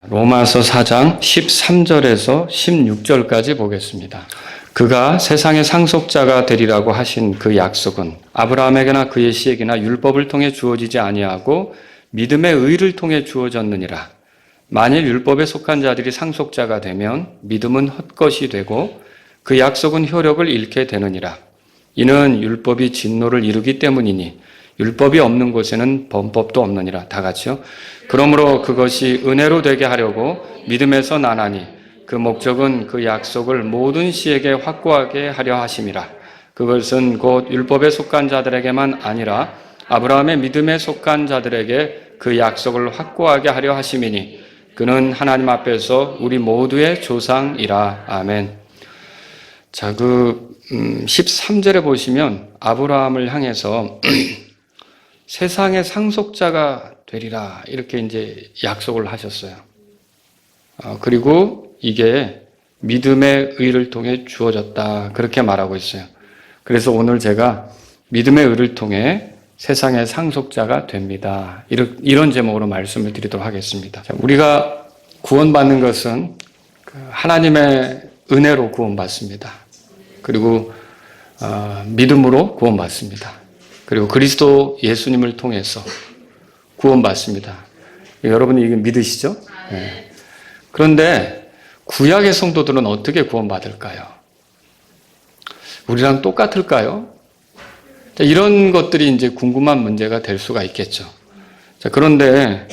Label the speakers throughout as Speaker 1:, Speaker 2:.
Speaker 1: 로마서 4장 13절에서 16절까지 보겠습니다. 그가 세상의 상속자가 되리라고 하신 그 약속은 아브라함에게나 그의 씨에게나 율법을 통해 주어지지 아니하고 믿음의 의를 통해 주어졌느니라. 만일 율법에 속한 자들이 상속자가 되면 믿음은 헛것이 되고 그 약속은 효력을 잃게 되느니라. 이는 율법이 진노를 이루기 때문이니 율법이 없는 곳에는 범법도 없느니라. 다 같이요. 그러므로 그것이 은혜로 되게 하려고 믿음에서 나나니 그 목적은 그 약속을 모든 씨에게 확고하게 하려 하심이라. 그것은 곧 율법에 속한 자들에게만 아니라 아브라함의 믿음에 속한 자들에게 그 약속을 확고하게 하려 하심이니 그는 하나님 앞에서 우리 모두의 조상이라. 아멘. 자, 13절에 보시면 아브라함을 향해서 세상의 상속자가 되리라 이렇게 이제 약속을 하셨어요. 그리고 이게 믿음의 의를 통해 주어졌다 그렇게 말하고 있어요. 그래서 오늘 제가 믿음의 의를 통해 세상의 상속자가 됩니다. 이런 제목으로 말씀을 드리도록 하겠습니다. 우리가 구원받는 것은 하나님의 은혜로 구원받습니다. 그리고 믿음으로 구원받습니다. 그리고 그리스도 예수님을 통해서 구원받습니다. 여러분이 이거 믿으시죠? 네. 그런데 구약의 성도들은 어떻게 구원받을까요? 우리랑 똑같을까요? 이런 것들이 이제 궁금한 문제가 될 수가 있겠죠. 자, 그런데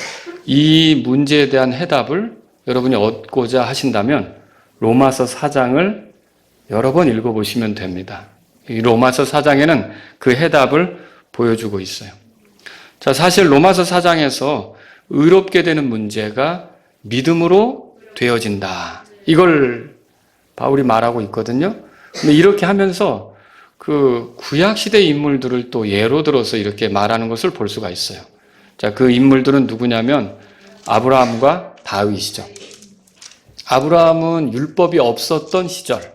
Speaker 1: 이 문제에 대한 해답을 여러분이 얻고자 하신다면 로마서 4장을 여러 번 읽어보시면 됩니다. 이 로마서 4장에는 그 해답을 보여주고 있어요. 자, 사실 로마서 4장에서 의롭게 되는 문제가 믿음으로 되어진다. 이걸 바울이 말하고 있거든요. 근데 이렇게 하면서 그 구약시대 인물들을 또 예로 들어서 이렇게 말하는 것을 볼 수가 있어요. 자, 그 인물들은 누구냐면 아브라함과 다윗이죠. 아브라함은 율법이 없었던 시절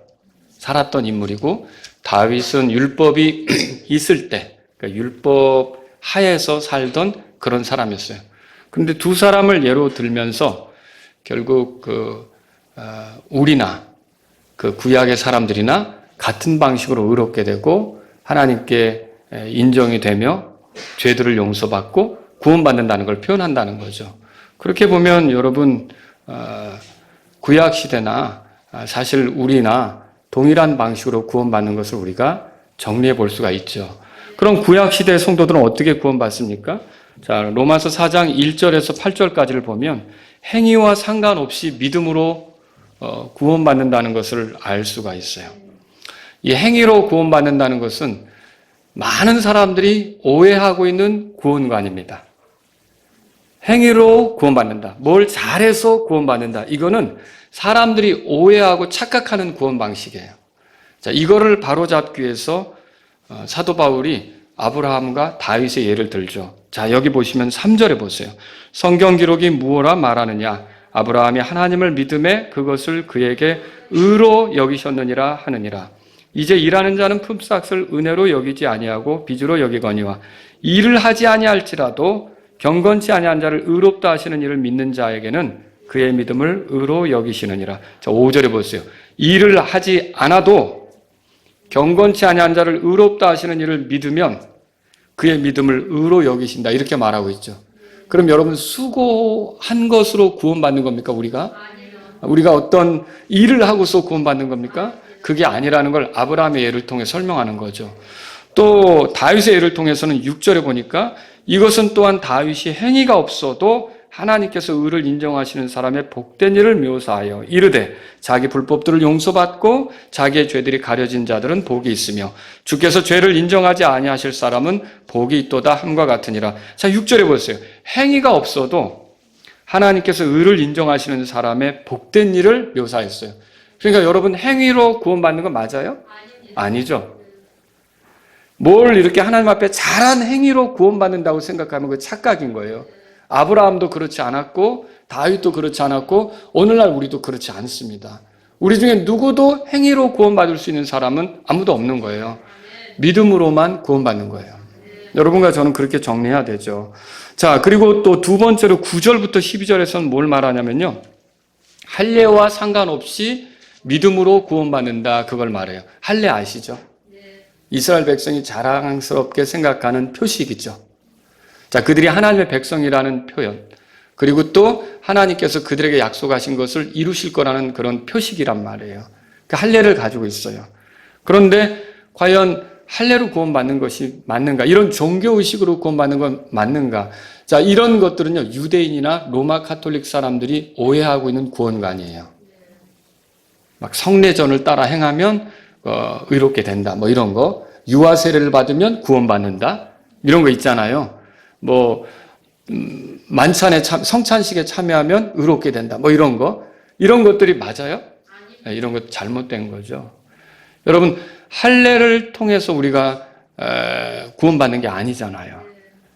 Speaker 1: 살았던 인물이고 다윗은 율법이 있을 때 그러니까 율법 하에서 살던 그런 사람이었어요. 그런데 두 사람을 예로 들면서 결국 우리나 그 구약의 사람들이나 같은 방식으로 의롭게 되고 하나님께 인정이 되며 죄들을 용서받고 구원받는다는 걸 표현한다는 거죠. 그렇게 보면 여러분 구약 시대나 사실 우리나 동일한 방식으로 구원받는 것을 우리가 정리해 볼 수가 있죠. 그럼 구약 시대의 성도들은 어떻게 구원받습니까? 자, 로마서 4장 1절에서 8절까지를 보면 행위와 상관없이 믿음으로 구원받는다는 것을 알 수가 있어요. 이 행위로 구원받는다는 것은 많은 사람들이 오해하고 있는 구원관입니다. 행위로 구원받는다. 뭘 잘해서 구원받는다. 이거는 사람들이 오해하고 착각하는 구원 방식이에요. 자, 이거를 바로잡기 위해서 사도 바울이 아브라함과 다윗의 예를 들죠. 자, 여기 보시면 3절에 보세요. 성경 기록이 무엇라 말하느냐? 아브라함이 하나님을 믿음에 그것을 그에게 의로 여기셨느니라 하느니라. 이제 일하는 자는 품삯을 은혜로 여기지 아니하고 빚으로 여기거니와 일을 하지 아니할지라도 경건치 아니한 자를 의롭다 하시는 이를 믿는 자에게는 그의 믿음을 의로 여기시느니라. 자, 5절에 보세요. 일을 하지 않아도 경건치 아니한 자를 의롭다 하시는 이를 믿으면 그의 믿음을 의로 여기신다. 이렇게 말하고 있죠. 그럼 여러분 수고한 것으로 구원받는 겁니까? 우리가 어떤 일을 하고서 구원받는 겁니까? 그게 아니라는 걸 아브라함의 예를 통해 설명하는 거죠. 또 다윗의 예를 통해서는 6절에 보니까 이것은 또한 다윗이 행위가 없어도 하나님께서 의를 인정하시는 사람의 복된 일을 묘사하여 이르되 자기 불법들을 용서받고 자기의 죄들이 가려진 자들은 복이 있으며 주께서 죄를 인정하지 아니하실 사람은 복이 있도다 함과 같으니라. 자, 6절에 보세요. 행위가 없어도 하나님께서 의를 인정하시는 사람의 복된 일을 묘사했어요. 그러니까 여러분 행위로 구원받는 건 맞아요? 아니죠. 뭘 이렇게 하나님 앞에 잘한 행위로 구원받는다고 생각하면 그 착각인 거예요. 아브라함도 그렇지 않았고 다윗도 그렇지 않았고 오늘날 우리도 그렇지 않습니다. 우리 중에 누구도 행위로 구원받을 수 있는 사람은 아무도 없는 거예요. 믿음으로만 구원받는 거예요. 여러분과 저는 그렇게 정리해야 되죠. 자, 그리고 또 두 번째로 9절부터 12절에서는 뭘 말하냐면요. 할례와 상관없이 믿음으로 구원받는다. 그걸 말해요. 할례 아시죠? 이스라엘 백성이 자랑스럽게 생각하는 표식이죠. 자, 그들이 하나님의 백성이라는 표현. 그리고 또 하나님께서 그들에게 약속하신 것을 이루실 거라는 그런 표식이란 말이에요. 그 할례를 가지고 있어요. 그런데 과연 할례로 구원받는 것이 맞는가? 이런 종교의식으로 구원받는 건 맞는가? 자, 이런 것들은요, 유대인이나 로마 카톨릭 사람들이 오해하고 있는 구원관이에요. 막 성례전을 따라 행하면 의롭게 된다. 뭐 이런 거. 유아 세례를 받으면 구원받는다. 이런 거 있잖아요. 뭐 만찬에 성찬식에 참여하면 의롭게 된다. 뭐 이런 거. 이런 것들이 맞아요? 네, 이런 거 잘못된 거죠. 여러분, 할례를 통해서 우리가 구원받는 게 아니잖아요.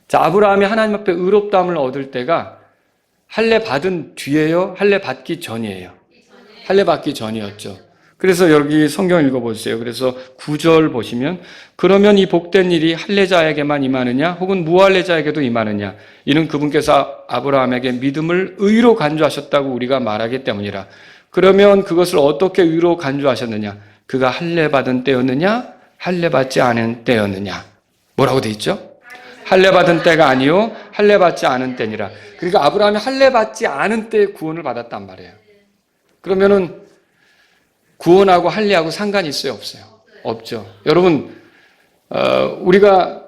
Speaker 1: 자, 아브라함이 하나님 앞에 의롭다함을 얻을 때가 할례 받은 뒤에요? 할례 받기 전이에요? 할례 받기 전이었죠. 그래서 여기 성경 읽어보세요. 그래서 9절 보시면 그러면 이 복된 일이 할례자에게만 임하느냐 혹은 무할례자에게도 임하느냐 이는 그분께서 아브라함에게 믿음을 의로 간주하셨다고 우리가 말하기 때문이라. 그러면 그것을 어떻게 의로 간주하셨느냐? 그가 할례 받은 때였느냐 할례 받지 않은 때였느냐? 뭐라고 돼 있죠? 할례 받은 때가 아니요 할례 받지 않은 때니라. 그러니까 아브라함이 할례 받지 않은 때에 구원을 받았단 말이에요. 그러면은 구원하고 할례하고 상관이 있어요, 없어요? 없죠. 여러분, 우리가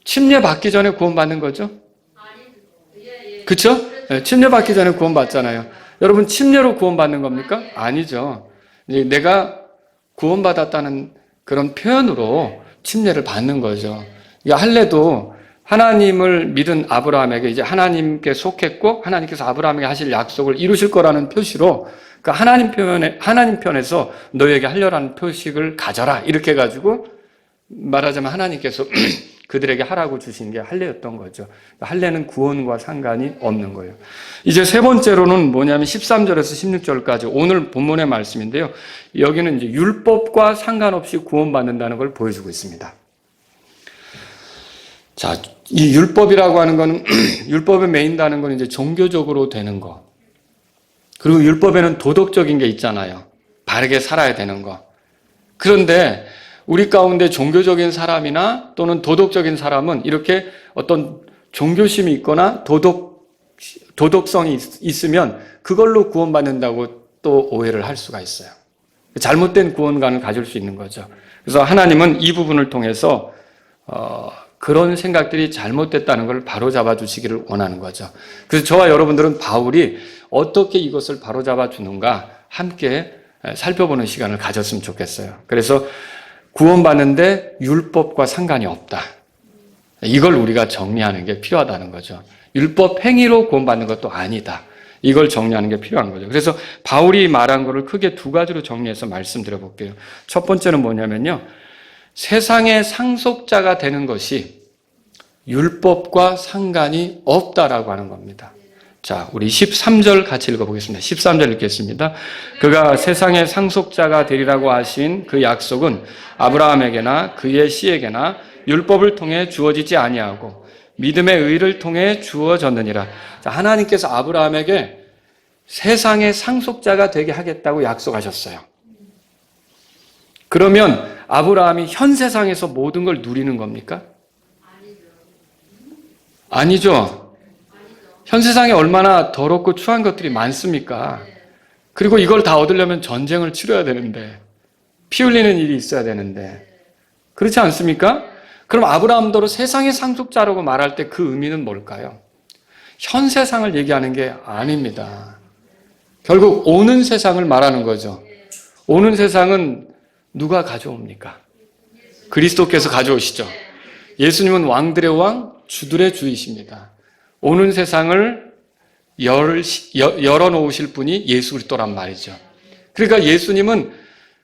Speaker 1: 침례 받기 전에 구원받는 거죠? 그렇죠? 침례 받기 전에 구원받잖아요. 여러분, 침례로 구원받는 겁니까? 아니죠. 내가 구원받았다는 그런 표현으로 침례를 받는 거죠. 할례도 하나님을 믿은 아브라함에게 이제 하나님께 속했고 하나님께서 아브라함에게 하실 약속을 이루실 거라는 표시로 그 하나님 편에서 너에게 하려라는 표식을 가져라 이렇게 해가지고 말하자면 하나님께서 그들에게 하라고 주신 게 할례였던 거죠. 할례는 구원과 상관이 없는 거예요. 이제 세 번째로는 뭐냐면 13절에서 16절까지 오늘 본문의 말씀인데요. 여기는 이제 율법과 상관없이 구원받는다는 걸 보여주고 있습니다. 자, 이 율법이라고 하는 거는 율법에 매인다는 건 이제 종교적으로 되는 거. 그리고 율법에는 도덕적인 게 있잖아요. 바르게 살아야 되는 거. 그런데 우리 가운데 종교적인 사람이나 또는 도덕적인 사람은 이렇게 어떤 종교심이 있거나 도덕성이 있으면 그걸로 구원받는다고 또 오해를 할 수가 있어요. 잘못된 구원관을 가질 수 있는 거죠. 그래서 하나님은 이 부분을 통해서 그런 생각들이 잘못됐다는 걸 바로잡아 주시기를 원하는 거죠. 그래서 저와 여러분들은 바울이 어떻게 이것을 바로잡아 주는가 함께 살펴보는 시간을 가졌으면 좋겠어요. 그래서 구원받는데 율법과 상관이 없다. 이걸 우리가 정리하는 게 필요하다는 거죠. 율법 행위로 구원받는 것도 아니다. 이걸 정리하는 게 필요한 거죠. 그래서 바울이 말한 거를 크게 두 가지로 정리해서 말씀드려 볼게요. 첫 번째는 뭐냐면요. 세상의 상속자가 되는 것이 율법과 상관이 없다라고 하는 겁니다. 자, 우리 13절 같이 읽어보겠습니다. 13절 읽겠습니다. 그가 세상의 상속자가 되리라고 하신 그 약속은 아브라함에게나 그의 씨에게나 율법을 통해 주어지지 아니하고 믿음의 의를 통해 주어졌느니라. 자, 하나님께서 아브라함에게 세상의 상속자가 되게 하겠다고 약속하셨어요. 그러면 아브라함이 현 세상에서 모든 걸 누리는 겁니까? 아니죠. 현 세상에 얼마나 더럽고 추한 것들이 많습니까? 그리고 이걸 다 얻으려면 전쟁을 치러야 되는데, 피 흘리는 일이 있어야 되는데, 그렇지 않습니까? 그럼 아브라함도 세상의 상속자라고 말할 때 그 의미는 뭘까요? 현 세상을 얘기하는 게 아닙니다. 결국 오는 세상을 말하는 거죠. 오는 세상은 누가 가져옵니까? 그리스도께서 가져오시죠. 예수님은 왕들의 왕, 주들의 주이십니다. 오는 세상을 열어놓으실 분이 예수 그리스도란 말이죠. 그러니까 예수님은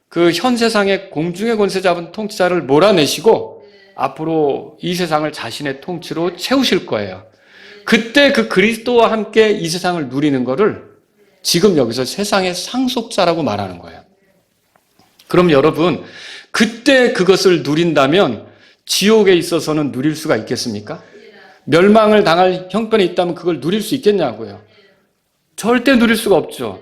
Speaker 1: 그 현 세상의 공중의 권세 잡은 통치자를 몰아내시고 앞으로 이 세상을 자신의 통치로 채우실 거예요. 그때 그 그리스도와 함께 이 세상을 누리는 거를 지금 여기서 세상의 상속자라고 말하는 거예요. 그럼 여러분, 그때 그것을 누린다면 지옥에 있어서는 누릴 수가 있겠습니까? 멸망을 당할 형편에 있다면 그걸 누릴 수 있겠냐고요. 절대 누릴 수가 없죠.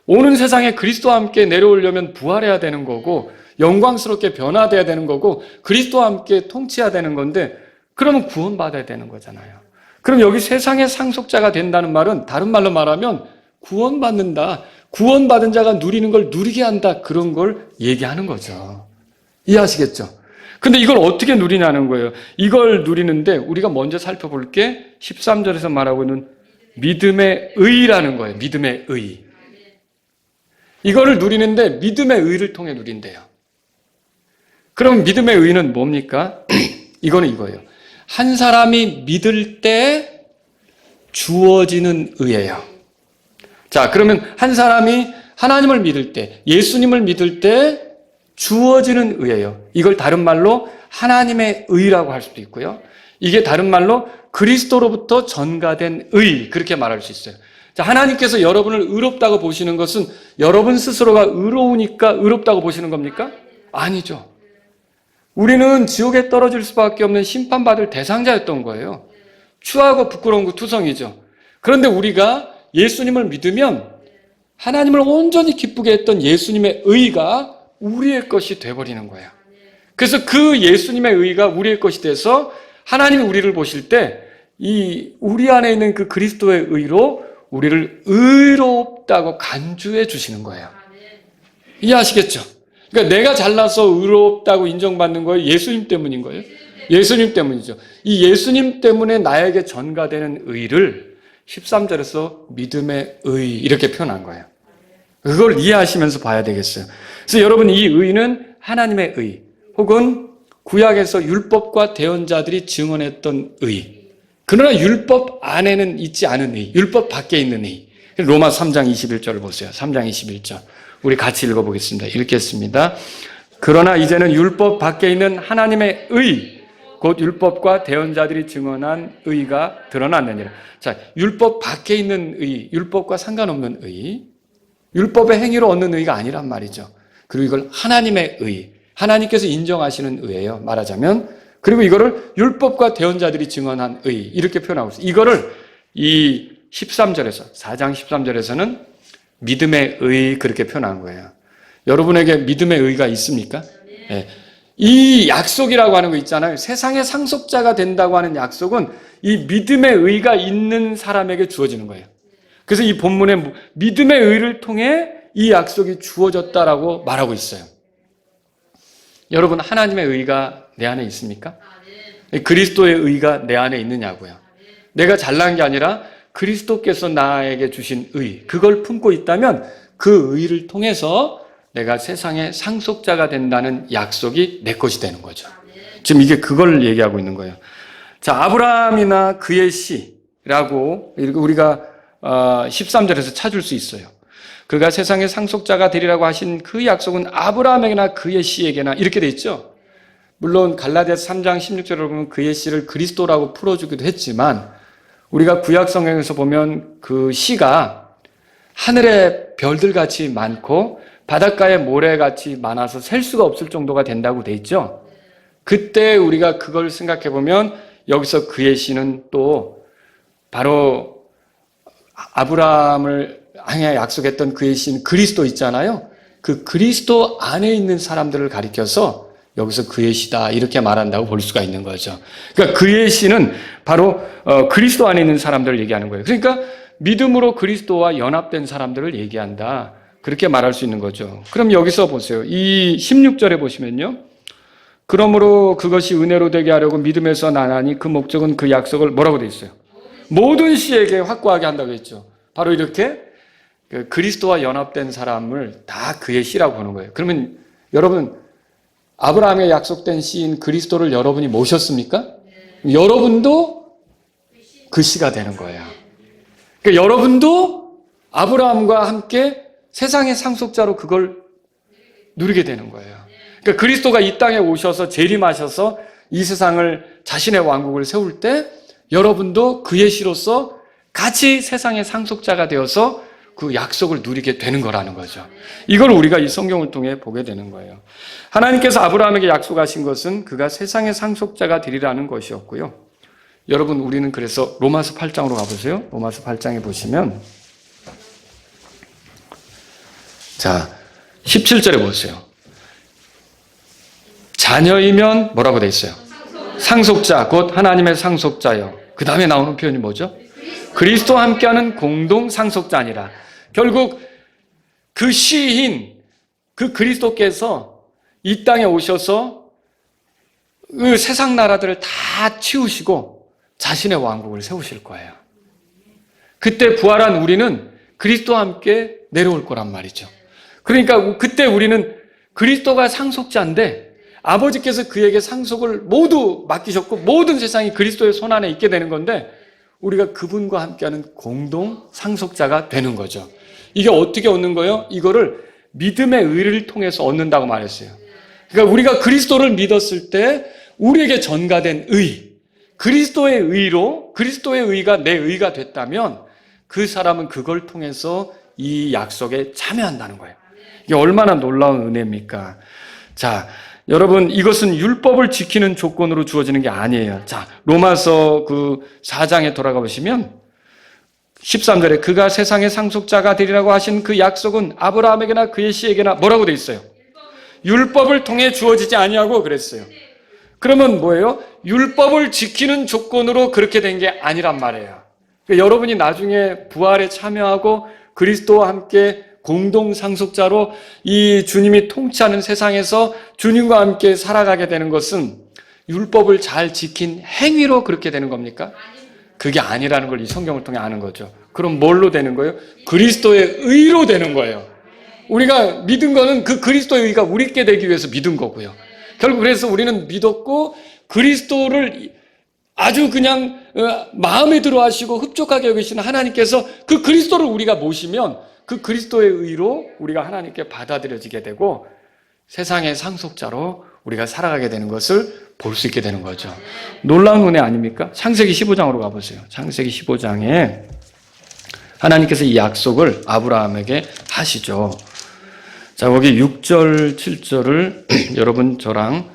Speaker 1: 오는 세상에 그리스도와 함께 내려오려면 부활해야 되는 거고 영광스럽게 변화돼야 되는 거고 그리스도와 함께 통치해야 되는 건데 그러면 구원받아야 되는 거잖아요. 그럼 여기 세상의 상속자가 된다는 말은 다른 말로 말하면 구원받는다. 구원받은 자가 누리는 걸 누리게 한다. 그런 걸 얘기하는 거죠. 이해하시겠죠? 근데 이걸 어떻게 누리냐는 거예요. 이걸 누리는데 우리가 먼저 살펴볼 게 13절에서 말하고 있는 믿음의 의라는 거예요. 믿음의 의. 이거를 누리는데 믿음의 의를 통해 누린대요. 그럼 믿음의 의는 뭡니까? 이거는 이거예요. 한 사람이 믿을 때 주어지는 의예요. 자, 그러면 한 사람이 하나님을 믿을 때, 예수님을 믿을 때 주어지는 의예요. 이걸 다른 말로 하나님의 의라고 할 수도 있고요. 이게 다른 말로 그리스도로부터 전가된 의, 그렇게 말할 수 있어요. 자, 하나님께서 여러분을 의롭다고 보시는 것은 여러분 스스로가 의로우니까 의롭다고 보시는 겁니까? 아니죠. 우리는 지옥에 떨어질 수밖에 없는 심판받을 대상자였던 거예요. 추하고 부끄러운 그 투성이죠. 그런데 우리가 예수님을 믿으면 하나님을 온전히 기쁘게 했던 예수님의 의가 우리의 것이 돼버리는 거예요. 그래서 그 예수님의 의가 우리의 것이 돼서 하나님이 우리를 보실 때 이 우리 안에 있는 그 그리스도의 의로 우리를 의롭다고 간주해 주시는 거예요. 이해하시겠죠? 그러니까 내가 잘나서 의롭다고 인정받는 거예요? 예수님 때문인 거예요? 예수님 때문이죠. 이 예수님 때문에 나에게 전가되는 의를 13절에서 믿음의 의 이렇게 표현한 거예요. 그걸 이해하시면서 봐야 되겠어요. 그래서 여러분 이 의는 하나님의 의 혹은 구약에서 율법과 대언자들이 증언했던 의. 그러나 율법 안에는 있지 않은 의, 율법 밖에 있는 의. 로마 3장 21절을 보세요. 3장 21절. 우리 같이 읽어보겠습니다. 읽겠습니다. 그러나 이제는 율법 밖에 있는 하나님의 의, 곧 율법과 대언자들이 증언한 의가 드러났느니라. 자, 율법 밖에 있는 의, 율법과 상관없는 의, 율법의 행위로 얻는 의가 아니란 말이죠. 그리고 이걸 하나님의 의, 하나님께서 인정하시는 의예요. 말하자면. 그리고 이거를 율법과 대언자들이 증언한 의 이렇게 표현하고 있어요. 이거를 이 13절에서 4장 13절에서는 믿음의 의 그렇게 표현한 거예요. 여러분에게 믿음의 의가 있습니까? 네. 이 약속이라고 하는 거 있잖아요. 세상의 상속자가 된다고 하는 약속은 이 믿음의 의가 있는 사람에게 주어지는 거예요. 그래서 이 본문에 믿음의 의를 통해 이 약속이 주어졌다라고 말하고 있어요. 여러분 하나님의 의가 내 안에 있습니까? 그리스도의 의가 내 안에 있느냐고요. 내가 잘난 게 아니라 그리스도께서 나에게 주신 의, 그걸 품고 있다면 그 의를 통해서 내가 세상의 상속자가 된다는 약속이 내 것이 되는 거죠. 지금 이게 그걸 얘기하고 있는 거예요. 자, 아브라함이나 그의 씨라고 우리가 13절에서 찾을 수 있어요. 그가 세상의 상속자가 되리라고 하신 그 약속은 아브라함에게나 그의 씨에게나 이렇게 돼 있죠. 물론 갈라디아서 3장 16절을 보면 그의 씨를 그리스도라고 풀어주기도 했지만 우리가 구약 성경에서 보면 그 씨가 하늘의 별들같이 많고 바닷가의 모래같이 많아서 셀 수가 없을 정도가 된다고 돼 있죠. 그때 우리가 그걸 생각해 보면 여기서 그의 씨는 또 바로 아브라함을 향해 약속했던 그의 씨는 그리스도 있잖아요. 그 그리스도 안에 있는 사람들을 가리켜서 여기서 그의 씨다 이렇게 말한다고 볼 수가 있는 거죠. 그러니까 그의 씨는 바로 그리스도 안에 있는 사람들을 얘기하는 거예요. 그러니까 믿음으로 그리스도와 연합된 사람들을 얘기한다. 그렇게 말할 수 있는 거죠. 그럼 여기서 보세요. 이 16절에 보시면요. 그러므로 그것이 은혜로 되게 하려고 믿음에서 나나니 그 목적은 그 약속을 뭐라고 돼 있어요? 모든 씨에게 확고하게 한다고 했죠. 바로 이렇게 그리스도와 연합된 사람을 다 그의 씨라고 보는 거예요. 그러면 여러분 아브라함의 약속된 씨인 그리스도를 여러분이 모셨습니까? 여러분도 그 씨가 되는 거예요. 그러니까 여러분도 아브라함과 함께 세상의 상속자로 그걸 누리게 되는 거예요. 그러니까 그리스도가 이 땅에 오셔서 재림하셔서 이 세상을 자신의 왕국을 세울 때 여러분도 그의 씨로서 같이 세상의 상속자가 되어서 그 약속을 누리게 되는 거라는 거죠. 이걸 우리가 이 성경을 통해 보게 되는 거예요. 하나님께서 아브라함에게 약속하신 것은 그가 세상의 상속자가 되리라는 것이었고요. 여러분, 우리는 그래서 로마서 8장으로 가보세요. 로마서 8장에 보시면 자, 17절에 보세요. 자녀이면 뭐라고 돼 있어요? 상속자, 곧 하나님의 상속자요. 그 다음에 나오는 표현이 뭐죠? 그리스도와 함께하는 공동 상속자니라. 결국 그 시인, 그 그리스도께서 이 땅에 오셔서 그 세상 나라들을 다 치우시고 자신의 왕국을 세우실 거예요. 그때 부활한 우리는 그리스도와 함께 내려올 거란 말이죠. 그러니까 그때 우리는 그리스도가 상속자인데 아버지께서 그에게 상속을 모두 맡기셨고 모든 세상이 그리스도의 손안에 있게 되는 건데 우리가 그분과 함께하는 공동 상속자가 되는 거죠. 이게 어떻게 얻는 거예요? 이거를 믿음의 의를 통해서 얻는다고 말했어요. 그러니까 우리가 그리스도를 믿었을 때 우리에게 전가된 의, 그리스도의 의로, 그리스도의 의가 내 의가 됐다면 그 사람은 그걸 통해서 이 약속에 참여한다는 거예요. 이게 얼마나 놀라운 은혜입니까? 자, 여러분, 이것은 율법을 지키는 조건으로 주어지는 게 아니에요. 자, 로마서 그 4장에 돌아가 보시면 13절에 그가 세상의 상속자가 되리라고 하신 그 약속은 아브라함에게나 그의 씨에게나 뭐라고 돼 있어요? 율법을 통해 주어지지 아니하고 그랬어요. 그러면 뭐예요? 율법을 지키는 조건으로 그렇게 된 게 아니란 말이에요. 그러니까 여러분이 나중에 부활에 참여하고 그리스도와 함께 공동 상속자로 이 주님이 통치하는 세상에서 주님과 함께 살아가게 되는 것은 율법을 잘 지킨 행위로 그렇게 되는 겁니까? 그게 아니라는 걸 이 성경을 통해 아는 거죠. 그럼 뭘로 되는 거예요? 그리스도의 의로 되는 거예요. 우리가 믿은 거는 그 그리스도의 의가 우리께 되기 위해서 믿은 거고요. 결국 그래서 우리는 믿었고 그리스도를 아주 그냥 마음에 들어 하시고 흡족하게 여기시는 하나님께서 그 그리스도를 우리가 모시면 그 그리스도의 의로 우리가 하나님께 받아들여지게 되고 세상의 상속자로 우리가 살아가게 되는 것을 볼 수 있게 되는 거죠. 놀라운 은혜 아닙니까? 창세기 15장으로 가보세요. 창세기 15장에 하나님께서 이 약속을 아브라함에게 하시죠. 자, 거기 6절, 7절을 여러분 저랑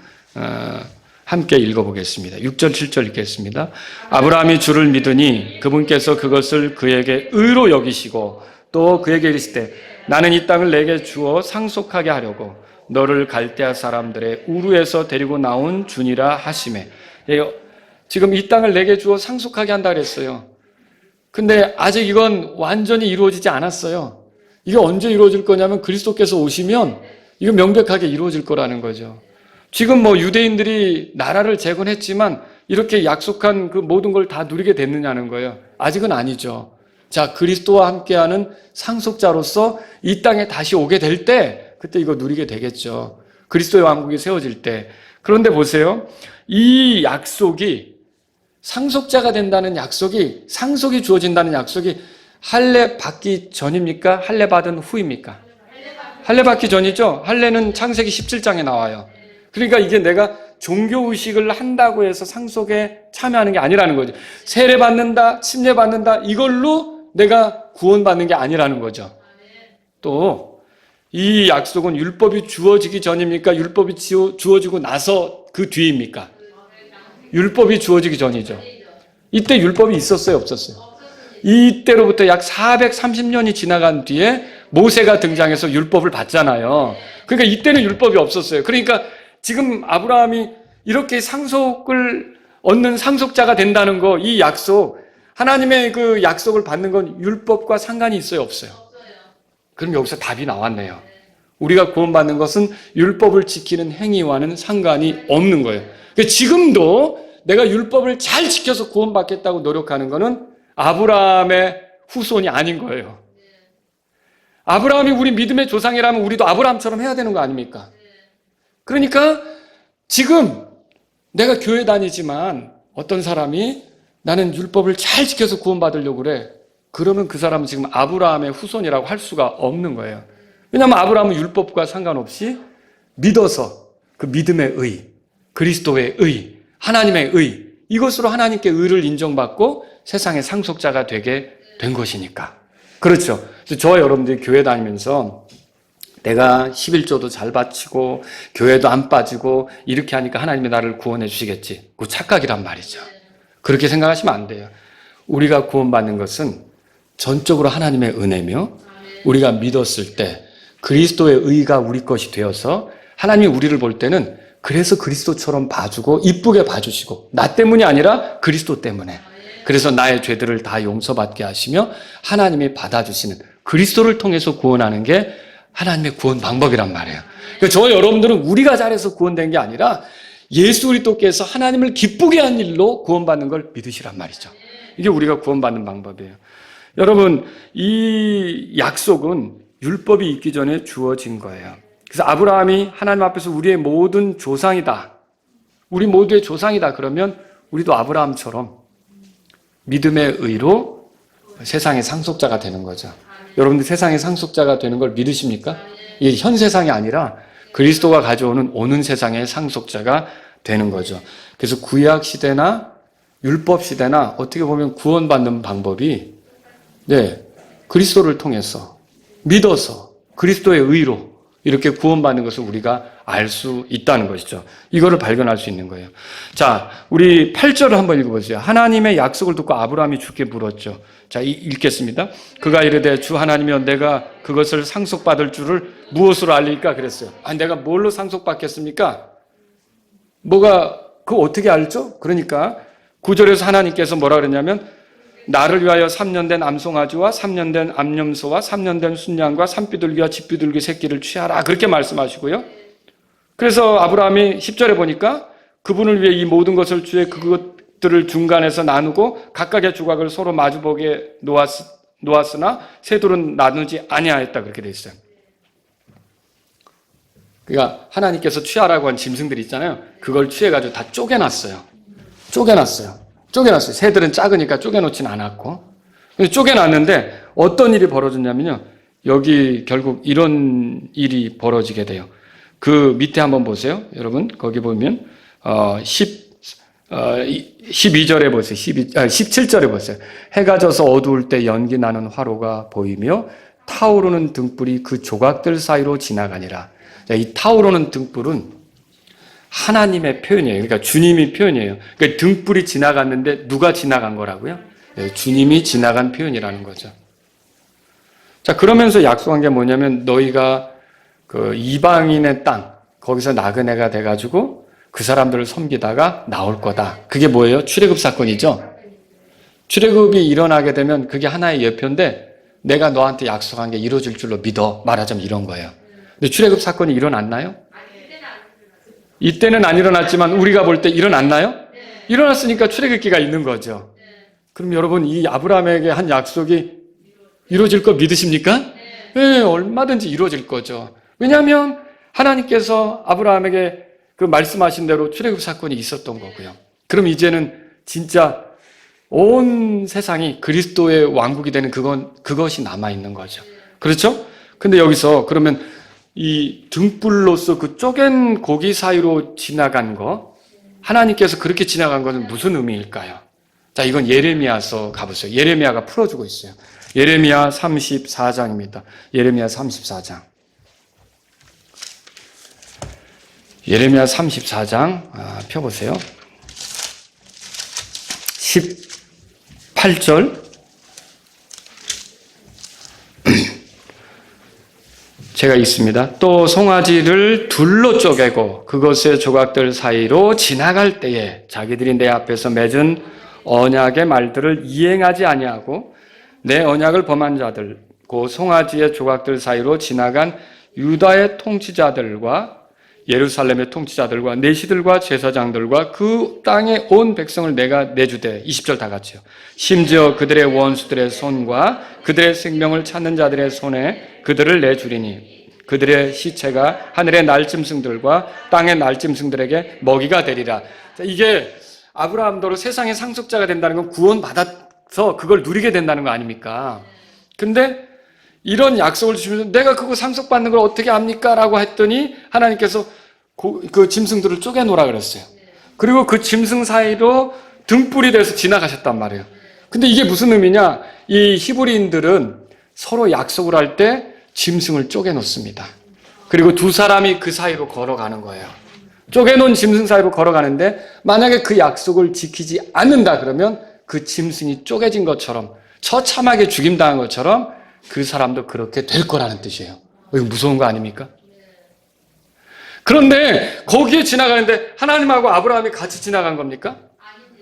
Speaker 1: 함께 읽어보겠습니다. 6절, 7절 읽겠습니다. 아브라함이 주를 믿으니 그분께서 그것을 그에게 의로 여기시고 또 그에게 이르시되 나는 이 땅을 내게 주어 상속하게 하려고 너를 갈대아 사람들의 우르에서 데리고 나온 주니라 하시매. 지금 이 땅을 내게 주어 상속하게 한다 그랬어요. 근데 아직 이건 완전히 이루어지지 않았어요. 이게 언제 이루어질 거냐면 그리스도께서 오시면 이거 명백하게 이루어질 거라는 거죠. 지금 뭐 유대인들이 나라를 재건했지만 이렇게 약속한 그 모든 걸 다 누리게 됐느냐는 거예요. 아직은 아니죠. 자, 그리스도와 함께하는 상속자로서 이 땅에 다시 오게 될 때 그때 이거 누리게 되겠죠. 그리스도의 왕국이 세워질 때. 그런데 보세요. 이 약속이 상속자가 된다는 약속이 상속이 주어진다는 약속이 할례 받기 전입니까? 할례 받은 후입니까? 할례 받기 전이죠. 할례는 창세기 17장에 나와요. 그러니까 이게 내가 종교의식을 한다고 해서 상속에 참여하는 게 아니라는 거죠. 세례 받는다, 침례 받는다 이걸로 내가 구원받는 게 아니라는 거죠. 또 이 약속은 율법이 주어지기 전입니까? 율법이 주어지고 나서 그 뒤입니까? 율법이 주어지기 전이죠. 이때 율법이 있었어요, 없었어요? 이때로부터 약 430년이 지나간 뒤에 모세가 등장해서 율법을 받잖아요. 그러니까 이때는 율법이 없었어요. 그러니까 지금 아브라함이 이렇게 상속을 얻는 상속자가 된다는 거, 이 약속, 하나님의 그 약속을 받는 건 율법과 상관이 있어요, 없어요? 그럼 여기서 답이 나왔네요. 우리가 구원받는 것은 율법을 지키는 행위와는 상관이 없는 거예요. 그러니까 지금도 내가 율법을 잘 지켜서 구원받겠다고 노력하는 것은 아브라함의 후손이 아닌 거예요. 아브라함이 우리 믿음의 조상이라면 우리도 아브라함처럼 해야 되는 거 아닙니까? 그러니까 지금 내가 교회 다니지만 어떤 사람이 나는 율법을 잘 지켜서 구원받으려고 그래. 그러면 그 사람은 지금 아브라함의 후손이라고 할 수가 없는 거예요. 왜냐하면 아브라함은 율법과 상관없이 믿어서 그 믿음의 의, 그리스도의 의, 하나님의 의, 이것으로 하나님께 의를 인정받고 세상의 상속자가 되게 된 것이니까. 그렇죠. 그래서 저와 여러분들이 교회 다니면서 내가 11조도 잘 바치고 교회도 안 빠지고 이렇게 하니까 하나님이 나를 구원해 주시겠지. 그 착각이란 말이죠. 그렇게 생각하시면 안 돼요. 우리가 구원받는 것은 전적으로 하나님의 은혜며 우리가 믿었을 때 그리스도의 의가 우리 것이 되어서 하나님이 우리를 볼 때는 그래서 그리스도처럼 봐주고 이쁘게 봐주시고 나 때문이 아니라 그리스도 때문에 그래서 나의 죄들을 다 용서받게 하시며 하나님이 받아주시는 그리스도를 통해서 구원하는 게 하나님의 구원 방법이란 말이에요. 그러니까 저와 여러분들은 우리가 잘해서 구원된 게 아니라 예수 그리스도께서 하나님을 기쁘게 한 일로 구원받는 걸 믿으시란 말이죠. 이게 우리가 구원받는 방법이에요. 여러분, 이 약속은 율법이 있기 전에 주어진 거예요. 그래서 아브라함이 하나님 앞에서 우리의 모든 조상이다. 우리 모두의 조상이다. 그러면 우리도 아브라함처럼 믿음의 의로 세상의 상속자가 되는 거죠. 여러분들 세상의 상속자가 되는 걸 믿으십니까? 이게 현 세상이 아니라 그리스도가 가져오는 오는 세상의 상속자가 되는 거죠. 그래서 구약 시대나 율법 시대나 어떻게 보면 구원받는 방법이 그리스도를 통해서 믿어서 그리스도의 의로 이렇게 구원받는 것을 우리가 알 수 있다는 것이죠. 이거를 발견할 수 있는 거예요. 자, 우리 8절을 한번 읽어보세요. 하나님의 약속을 듣고 아브라함이 주께 물었죠. 자, 읽겠습니다. 그가 이르되 주 하나님이여 내가 그것을 상속받을 줄을 무엇으로 알릴까 그랬어요. 내가 뭘로 상속받겠습니까? 그거 어떻게 알죠? 그러니까 9절에서 하나님께서 뭐라 그랬냐면 나를 위하여 3년 된 암송아지와 3년 된 암염소와 3년 된 순양과 산비둘기와 집비둘기 새끼를 취하라 그렇게 말씀하시고요. 그래서 아브라함이 10절에 보니까 그분을 위해 이 모든 것을 주의 그것들을 중간에서 나누고 각각의 조각을 서로 마주보게 놓았으나 새 둘은 나누지 아니하였다 그렇게 돼 있어요. 그러니까 하나님께서 취하라고 한 짐승들이 있잖아요. 그걸 취해가지고 다 쪼개놨어요. 새들은 작으니까 쪼개놓진 않았고. 쪼개놨는데 어떤 일이 벌어졌냐면요. 여기 결국 이런 일이 벌어지게 돼요. 그 밑에 한번 보세요. 여러분, 거기 보면, 12절에 보세요. 17절에 보세요. 해가 져서 어두울 때 연기 나는 화로가 보이며 타오르는 등불이 그 조각들 사이로 지나가니라. 이 타오르는 등불은 하나님의 표현이에요. 그러니까 주님이 표현이에요. 그러니까 등불이 지나갔는데 누가 지나간 거라고요? 주님이 지나간 표현이라는 거죠. 자, 그러면서 약속한 게 뭐냐면 너희가 그 이방인의 땅, 거기서 나그네가 돼가지고 그 사람들을 섬기다가 나올 거다. 그게 뭐예요? 출애굽 사건이죠. 출애굽이 일어나게 되면 그게 하나의 예표인데 내가 너한테 약속한 게 이루어질 줄로 믿어. 말하자면 이런 거예요. 근데 출애굽 사건이 일어났나요? 이때는 안 일어났지만 우리가 볼 때 일어났나요? 일어났으니까 출애굽기가 있는 거죠. 그럼 여러분 이 아브라함에게 한 약속이 이루어질 거 믿으십니까? 네, 얼마든지 이루어질 거죠. 왜냐하면 하나님께서 아브라함에게 그 말씀하신 대로 출애굽 사건이 있었던 거고요. 그럼 이제는 진짜 온 세상이 그리스도의 왕국이 되는 그것이 남아있는 거죠. 그렇죠? 근데 여기서 그러면 이 등불로서 그 쪼갠 고기 사이로 지나간 거, 하나님께서 그렇게 지나간 것은 무슨 의미일까요? 자, 이건 예레미야서 가보세요. 예레미야가 풀어주고 있어요. 예레미야 34장입니다. 예레미야 34장. 예레미야 34장 펴보세요. 18절 제가 읽습니다. 또 송아지를 둘로 쪼개고 그것의 조각들 사이로 지나갈 때에 자기들이 내 앞에서 맺은 언약의 말들을 이행하지 아니하고 내 언약을 범한 자들 그 송아지의 조각들 사이로 지나간 유다의 통치자들과 예루살렘의 통치자들과 내시들과 제사장들과 그 땅의 온 백성을 내가 내주되 20절 다 같이요. 심지어 그들의 원수들의 손과 그들의 생명을 찾는 자들의 손에 그들을 내주리니 그들의 시체가 하늘의 날짐승들과 땅의 날짐승들에게 먹이가 되리라. 이게 아브라함도로 세상의 상속자가 된다는 건 구원받아서 그걸 누리게 된다는 거 아닙니까? 근데 이런 약속을 주시면서 내가 그거 상속받는 걸 어떻게 압니까? 라고 했더니 하나님께서 그 짐승들을 쪼개놓으라 그랬어요. 그리고 그 짐승 사이로 등불이 돼서 지나가셨단 말이에요. 근데 이게 무슨 의미냐? 이 히브리인들은 서로 약속을 할 때 짐승을 쪼개놓습니다. 그리고 두 사람이 그 사이로 걸어가는 거예요. 쪼개놓은 짐승 사이로 걸어가는데 만약에 그 약속을 지키지 않는다 그러면 그 짐승이 쪼개진 것처럼 처참하게 죽임당한 것처럼 그 사람도 그렇게 될 거라는 뜻이에요. 이거 무서운 거 아닙니까? 그런데 거기에 지나가는데 하나님하고 아브라함이 같이 지나간 겁니까?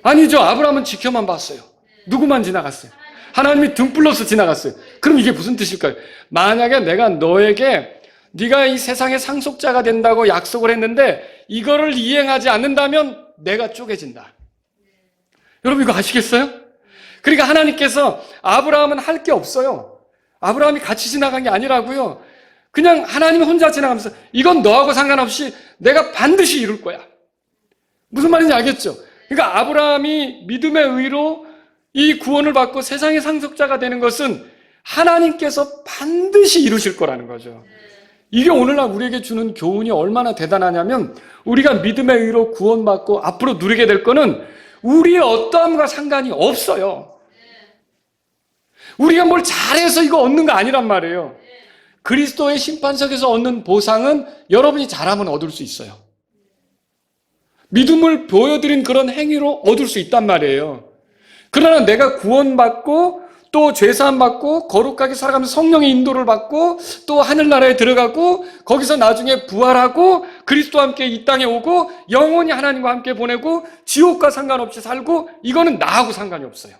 Speaker 1: 아니죠. 아브라함은 지켜만 봤어요. 누구만 지나갔어요? 하나님이 등불로서 지나갔어요. 그럼 이게 무슨 뜻일까요? 만약에 내가 너에게 네가 이 세상의 상속자가 된다고 약속을 했는데 이거를 이행하지 않는다면 내가 쪼개진다. 여러분 이거 아시겠어요? 그러니까 하나님께서 아브라함은 할 게 없어요. 아브라함이 같이 지나간 게 아니라고요. 그냥 하나님이 혼자 지나가면서 이건 너하고 상관없이 내가 반드시 이룰 거야. 무슨 말인지 알겠죠? 그러니까 아브라함이 믿음의 의로 이 구원을 받고 세상의 상속자가 되는 것은 하나님께서 반드시 이루실 거라는 거죠. 이게 오늘날 우리에게 주는 교훈이 얼마나 대단하냐면 우리가 믿음의 의로 구원받고 앞으로 누리게 될 거는 우리의 어떠함과 상관이 없어요. 우리가 뭘 잘해서 이거 얻는 거 아니란 말이에요. 그리스도의 심판석에서 얻는 보상은 여러분이 잘하면 얻을 수 있어요. 믿음을 보여드린 그런 행위로 얻을 수 있단 말이에요. 그러나 내가 구원받고 또 죄사함 받고 거룩하게 살아가면서 성령의 인도를 받고 또 하늘나라에 들어가고 거기서 나중에 부활하고 그리스도와 함께 이 땅에 오고 영원히 하나님과 함께 보내고 지옥과 상관없이 살고 이거는 나하고 상관이 없어요.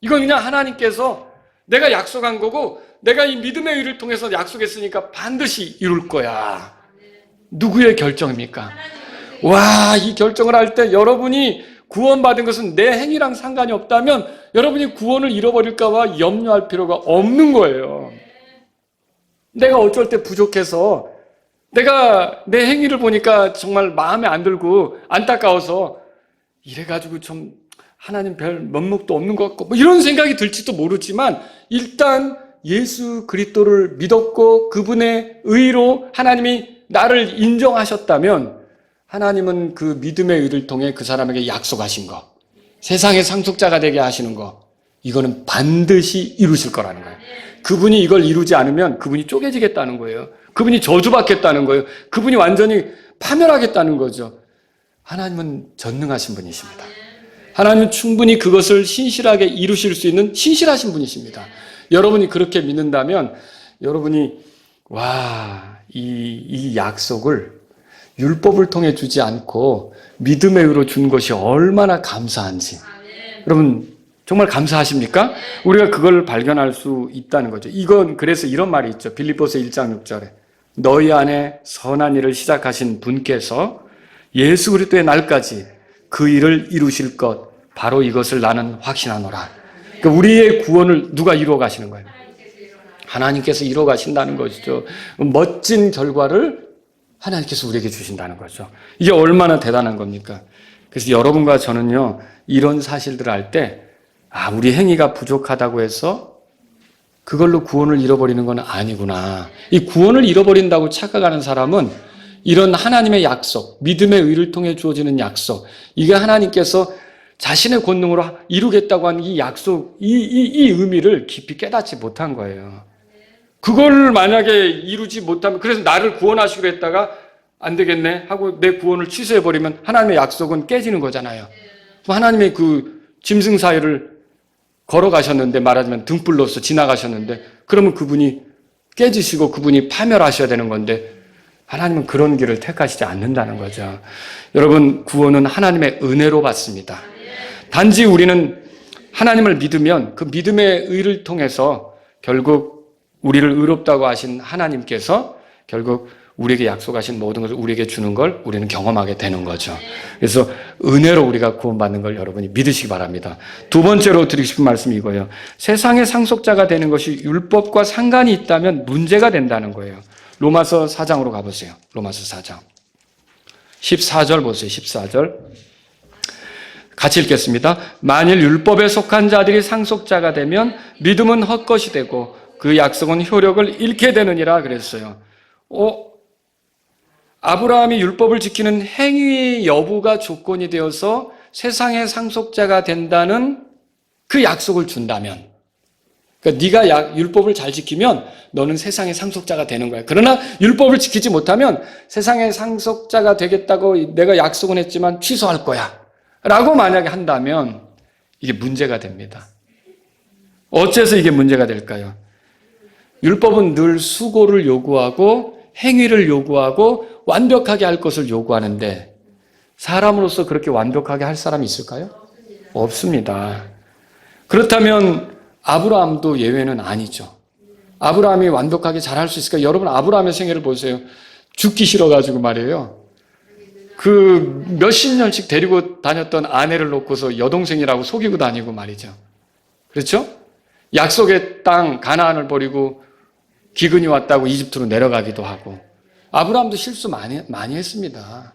Speaker 1: 이건 그냥 하나님께서 내가 약속한 거고 내가 이 믿음의 의를 통해서 약속했으니까 반드시 이룰 거야. 누구의 결정입니까? 와, 이 결정을 할 때 여러분이 구원받은 것은 내 행위랑 상관이 없다면 여러분이 구원을 잃어버릴까 봐 염려할 필요가 없는 거예요. 내가 어쩔 때 부족해서 내가 내 행위를 보니까 정말 마음에 안 들고 안타까워서 이래가지고 좀 하나님 별 면목도 없는 것 같고 뭐 이런 생각이 들지도 모르지만 일단 예수 그리스도를 믿었고 그분의 의로 하나님이 나를 인정하셨다면 하나님은 그 믿음의 의를 통해 그 사람에게 약속하신 거, 세상의 상속자가 되게 하시는 거, 이거는 반드시 이루실 거라는 거예요. 그분이 이걸 이루지 않으면 그분이 쪼개지겠다는 거예요. 그분이 저주받겠다는 거예요. 그분이 완전히 파멸하겠다는 거죠. 하나님은 전능하신 분이십니다. 하나님은 충분히 그것을 신실하게 이루실 수 있는 신실하신 분이십니다. 여러분이 그렇게 믿는다면 여러분이 이 약속을 율법을 통해 주지 않고 믿음의 의로 준 것이 얼마나 감사한지. 여러분 정말 감사하십니까? 우리가 그걸 발견할 수 있다는 거죠. 이건 그래서 이런 말이 있죠. 빌립보서 1장 6절에 너희 안에 선한 일을 시작하신 분께서 예수 그리스도의 날까지 그 일을 이루실 것 바로 이것을 나는 확신하노라. 그러니까 우리의 구원을 누가 이루어 가시는 거예요? 하나님께서 이루어 가신다는 것이죠. 멋진 결과를 하나님께서 우리에게 주신다는 거죠. 이게 얼마나 대단한 겁니까? 그래서 여러분과 저는요, 이런 사실들을 할 때, 우리 행위가 부족하다고 해서 그걸로 구원을 잃어버리는 건 아니구나. 이 구원을 잃어버린다고 착각하는 사람은 이런 하나님의 약속, 믿음의 의를 통해 주어지는 약속, 이게 하나님께서 자신의 권능으로 이루겠다고 하는 이 약속, 이 의미를 깊이 깨닫지 못한 거예요. 그걸 만약에 이루지 못하면, 그래서 나를 구원하시기로 했다가 안 되겠네 하고 내 구원을 취소해버리면 하나님의 약속은 깨지는 거잖아요. 하나님의 그 짐승 사이를 걸어가셨는데, 말하자면 등불로서 지나가셨는데, 그러면 그분이 깨지시고 그분이 파멸하셔야 되는 건데, 하나님은 그런 길을 택하시지 않는다는 거죠. 여러분, 구원은 하나님의 은혜로 받습니다. 단지 우리는 하나님을 믿으면 그 믿음의 의를 통해서 결국 우리를 의롭다고 하신 하나님께서 결국 우리에게 약속하신 모든 것을 우리에게 주는 걸 우리는 경험하게 되는 거죠. 그래서 은혜로 우리가 구원받는 걸 여러분이 믿으시기 바랍니다. 두 번째로 드리고 싶은 말씀이 이거예요. 세상의 상속자가 되는 것이 율법과 상관이 있다면 문제가 된다는 거예요. 로마서 4장으로 가보세요. 로마서 4장 14절 보세요. 14절 같이 읽겠습니다. 만일 율법에 속한 자들이 상속자가 되면 믿음은 헛것이 되고 그 약속은 효력을 잃게 되느니라 그랬어요. 아브라함이 율법을 지키는 행위 여부가 조건이 되어서 세상의 상속자가 된다는 그 약속을 준다면 그러니까 네가 율법을 잘 지키면 너는 세상의 상속자가 되는 거야. 그러나 율법을 지키지 못하면 세상의 상속자가 되겠다고 내가 약속은 했지만 취소할 거야. 라고 만약에 한다면 이게 문제가 됩니다. 어째서 이게 문제가 될까요? 율법은 늘 수고를 요구하고 행위를 요구하고 완벽하게 할 것을 요구하는데 사람으로서 그렇게 완벽하게 할 사람이 있을까요? 없습니다. 그렇다면 아브라함도 예외는 아니죠. 아브라함이 완벽하게 잘할 수 있을까? 여러분 아브라함의 생애를 보세요. 죽기 싫어가지고 말이에요. 그 몇십 년씩 데리고 다녔던 아내를 놓고서 여동생이라고 속이고 다니고 말이죠. 그렇죠? 약속의 땅 가나안을 버리고 기근이 왔다고 이집트로 내려가기도 하고 아브라함도 실수 많이 했습니다.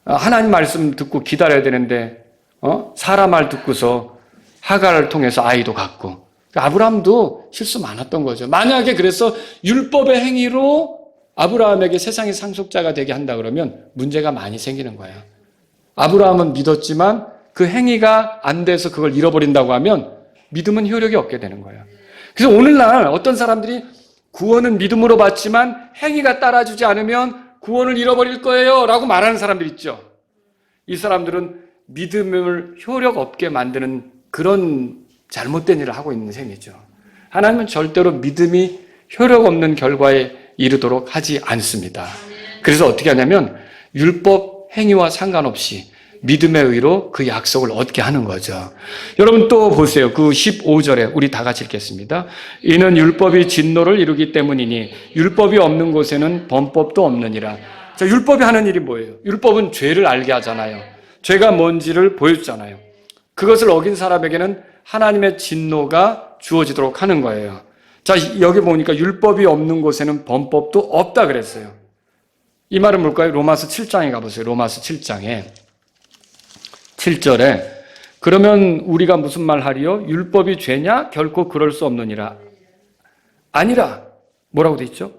Speaker 1: 하나님 말씀 듣고 기다려야 되는데 사라 말 듣고서 하갈을 통해서 아이도 갖고 아브라함도 실수 많았던 거죠. 만약에 그래서 율법의 행위로 아브라함에게 세상의 상속자가 되게 한다 그러면 문제가 많이 생기는 거예요. 아브라함은 믿었지만 그 행위가 안 돼서 그걸 잃어버린다고 하면 믿음은 효력이 없게 되는 거예요. 그래서 오늘날 어떤 사람들이 구원은 믿음으로 받지만 행위가 따라주지 않으면 구원을 잃어버릴 거예요 라고 말하는 사람들 있죠. 이 사람들은 믿음을 효력 없게 만드는 그런 잘못된 일을 하고 있는 셈이죠. 하나님은 절대로 믿음이 효력 없는 결과에 이르도록 하지 않습니다. 그래서 어떻게 하냐면 율법 행위와 상관없이 믿음의 의로 그 약속을 얻게 하는 거죠. 여러분 또 보세요. 그 15절에 우리 다 같이 읽겠습니다. 이는 율법이 진노를 이루기 때문이니 율법이 없는 곳에는 범법도 없느니라. 자, 율법이 하는 일이 뭐예요? 율법은 죄를 알게 하잖아요. 죄가 뭔지를 보여주잖아요. 그것을 어긴 사람에게는 하나님의 진노가 주어지도록 하는 거예요. 자, 여기 보니까 율법이 없는 곳에는 범법도 없다 그랬어요. 이 말은 뭘까요? 로마서 7장에 가보세요. 로마서 7장에 7절에 그러면 우리가 무슨 말 하리요? 율법이 죄냐? 결코 그럴 수 없느니라. 아니라 뭐라고 돼 있죠?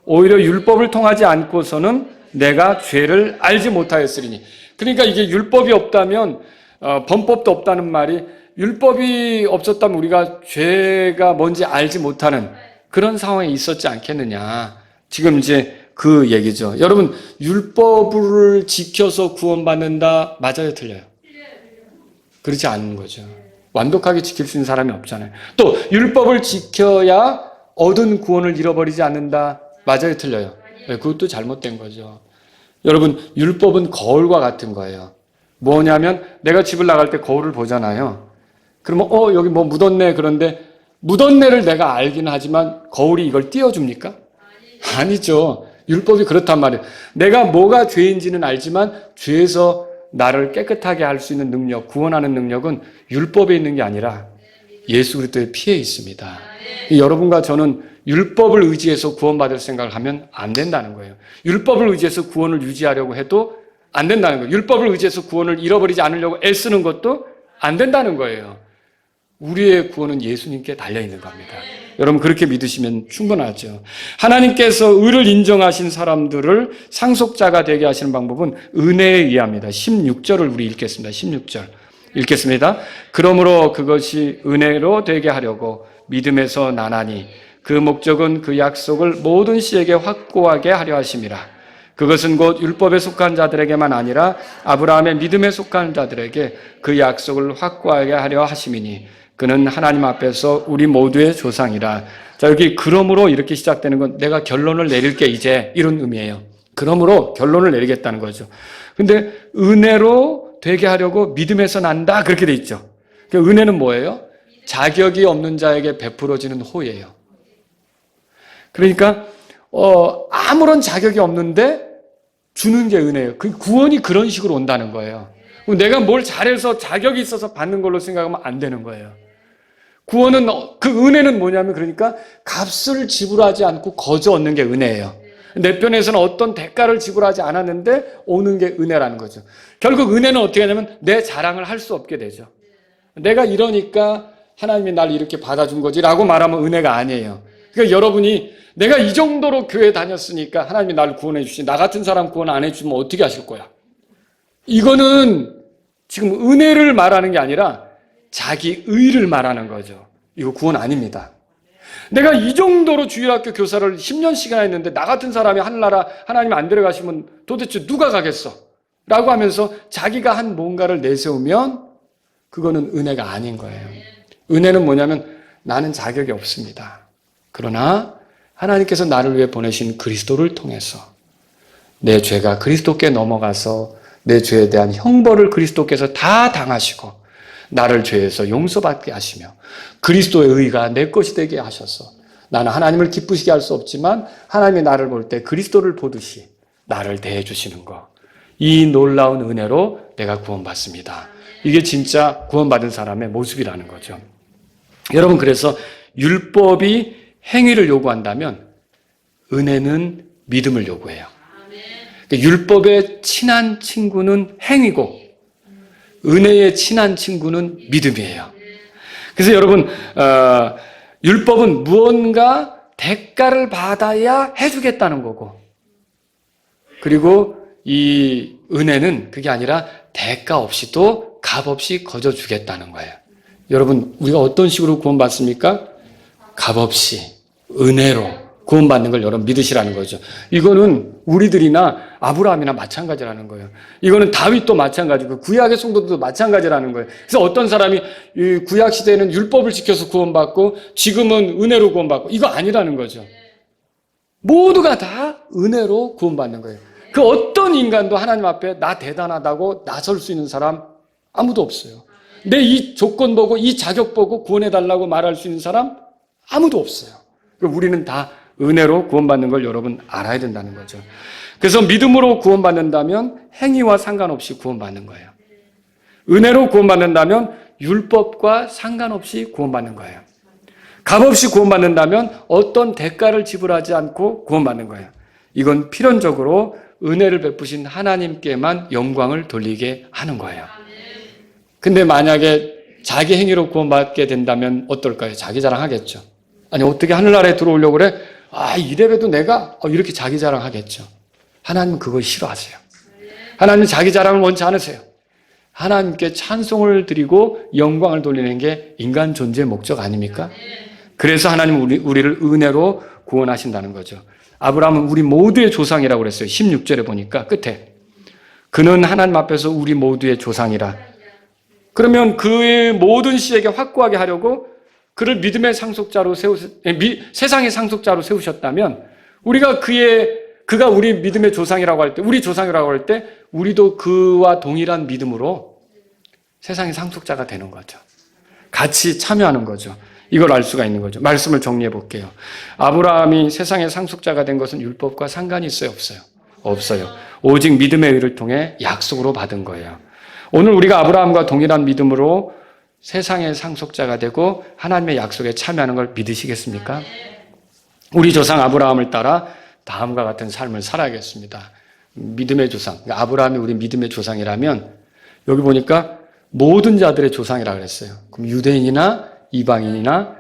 Speaker 1: 오히려 율법을 통하지 않고서는 내가 죄를 알지 못하였으리니. 그러니까 이게 율법이 없다면 범법도 없다는 말이 율법이 없었다면 우리가 죄가 뭔지 알지 못하는 그런 상황에 있었지 않겠느냐. 지금 이제 그 얘기죠. 여러분 율법을 지켜서 구원받는다 맞아요? 틀려요? 그렇지 않은 거죠. 완벽하게 지킬 수 있는 사람이 없잖아요. 또 율법을 지켜야 얻은 구원을 잃어버리지 않는다 맞아요? 틀려요? 네, 그것도 잘못된 거죠. 여러분 율법은 거울과 같은 거예요. 뭐냐면 내가 집을 나갈 때 거울을 보잖아요. 그러면 여기 뭐 묻었네. 그런데 묻었네를 내가 알기는 하지만 거울이 이걸 띄워줍니까? 아니죠. 율법이 그렇단 말이에요. 내가 뭐가 죄인지는 알지만 죄에서 나를 깨끗하게 할 수 있는 능력, 구원하는 능력은 율법에 있는 게 아니라 예수 그리스도의 피에 있습니다. 여러분과 저는 율법을 의지해서 구원받을 생각을 하면 안 된다는 거예요. 율법을 의지해서 구원을 유지하려고 해도 안 된다는 거예요. 율법을 의지해서 구원을 잃어버리지 않으려고 애쓰는 것도 안 된다는 거예요. 우리의 구원은 예수님께 달려있는 겁니다. 여러분 그렇게 믿으시면 충분하죠. 하나님께서 의를 인정하신 사람들을 상속자가 되게 하시는 방법은 은혜에 의합니다. 16절을 우리 읽겠습니다. 16절 읽겠습니다. 그러므로 그것이 은혜로 되게 하려고 믿음에서 나나니 그 목적은 그 약속을 모든 씨에게 확고하게 하려 하심이라. 그것은 곧 율법에 속한 자들에게만 아니라 아브라함의 믿음에 속한 자들에게 그 약속을 확고하게 하려 하심이니 그는 하나님 앞에서 우리 모두의 조상이라. 자, 여기 그러므로 이렇게 시작되는 건 내가 결론을 내릴게 이제 이런 의미예요. 그러므로 결론을 내리겠다는 거죠. 근데 은혜로 되게 하려고 믿음에서 난다 그렇게 돼 있죠. 그러니까 은혜는 뭐예요? 자격이 없는 자에게 베풀어지는 호예요. 그러니까 아무런 자격이 없는데 주는 게 은혜예요. 그 구원이 그런 식으로 온다는 거예요. 내가 뭘 잘해서 자격이 있어서 받는 걸로 생각하면 안 되는 거예요. 구원은 그 은혜는 뭐냐면 그러니까 값을 지불하지 않고 거저 얻는 게 은혜예요. 내 편에서는 어떤 대가를 지불하지 않았는데 오는 게 은혜라는 거죠. 결국 은혜는 어떻게 하냐면 내 자랑을 할 수 없게 되죠. 내가 이러니까 하나님이 날 이렇게 받아준 거지라고 말하면 은혜가 아니에요. 그러니까 여러분이 내가 이 정도로 교회 다녔으니까 하나님이 나를 구원해 주시니 나 같은 사람 구원 안 해주면 어떻게 하실 거야? 이거는 지금 은혜를 말하는 게 아니라 자기 의를 말하는 거죠. 이거 구원 아닙니다. 내가 이 정도로 주일학교 교사를 10년씩이나 했는데 나 같은 사람이 하늘나라 하나님 안 데려가시면 도대체 누가 가겠어? 라고 하면서 자기가 한 뭔가를 내세우면 그거는 은혜가 아닌 거예요. 은혜는 뭐냐면 나는 자격이 없습니다. 그러나 하나님께서 나를 위해 보내신 그리스도를 통해서 내 죄가 그리스도께 넘어가서 내 죄에 대한 형벌을 그리스도께서 다 당하시고 나를 죄에서 용서받게 하시며 그리스도의 의가 내 것이 되게 하셔서 나는 하나님을 기쁘시게 할 수 없지만 하나님이 나를 볼 때 그리스도를 보듯이 나를 대해 주시는 것. 이 놀라운 은혜로 내가 구원받습니다. 이게 진짜 구원받은 사람의 모습이라는 거죠. 여러분, 그래서 율법이 행위를 요구한다면 은혜는 믿음을 요구해요. 그러니까 율법의 친한 친구는 행위고 은혜의 친한 친구는 믿음이에요. 그래서 여러분, 율법은 무언가 대가를 받아야 해주겠다는 거고, 그리고 이 은혜는 그게 아니라 대가 없이도 값없이 거저주겠다는 거예요. 여러분, 우리가 어떤 식으로 구원받습니까? 값없이, 은혜로 구원받는 걸 여러분 믿으시라는 거죠. 이거는 우리들이나 아브라함이나 마찬가지라는 거예요. 이거는 다윗도 마찬가지고 구약의 성도들도 마찬가지라는 거예요. 그래서 어떤 사람이 이 구약 시대에는 율법을 지켜서 구원받고 지금은 은혜로 구원받고 이거 아니라는 거죠. 모두가 다 은혜로 구원받는 거예요. 그 어떤 인간도 하나님 앞에 나 대단하다고 나설 수 있는 사람 아무도 없어요. 내 이 조건 보고 이 자격 보고 구원해달라고 말할 수 있는 사람 아무도 없어요. 우리는 다 은혜로 구원받는 걸 여러분 알아야 된다는 거죠. 그래서 믿음으로 구원받는다면 행위와 상관없이 구원받는 거예요. 은혜로 구원받는다면 율법과 상관없이 구원받는 거예요. 값없이 구원받는다면 어떤 대가를 지불하지 않고 구원받는 거예요. 이건 필연적으로 은혜를 베푸신 하나님께만 영광을 돌리게 하는 거예요. 근데 만약에 자기 행위로 구원받게 된다면 어떨까요? 자기 자랑하겠죠. 아니, 어떻게 하늘나라에 들어오려고 그래? 이래봬도 내가 이렇게 자기 자랑하겠죠. 하나님은 그걸 싫어하세요. 하나님은 자기 자랑을 원치 않으세요. 하나님께 찬송을 드리고 영광을 돌리는 게 인간 존재의 목적 아닙니까? 그래서 하나님은 우리를 은혜로 구원하신다는 거죠. 아브라함은 우리 모두의 조상이라고 그랬어요. 16절에 보니까 끝에 그는 하나님 앞에서 우리 모두의 조상이라. 그러면 그의 모든 씨에게 확고하게 하려고 그를 믿음의 상속자로 세상의 상속자로 세우셨다면 그가 우리 믿음의 조상이라고 할 때, 우리 조상이라고 할 때 우리도 그와 동일한 믿음으로 세상의 상속자가 되는 거죠. 같이 참여하는 거죠. 이걸 알 수가 있는 거죠. 말씀을 정리해 볼게요. 아브라함이 세상의 상속자가 된 것은 율법과 상관이 있어요? 없어요? 없어요. 오직 믿음의 의를 통해 약속으로 받은 거예요. 오늘 우리가 아브라함과 동일한 믿음으로 세상의 상속자가 되고 하나님의 약속에 참여하는 걸 믿으시겠습니까? 우리 조상 아브라함을 따라 다음과 같은 삶을 살아야겠습니다. 믿음의 조상. 아브라함이 우리 믿음의 조상이라면 여기 보니까 모든 자들의 조상이라고 그랬어요. 그럼 유대인이나 이방인이나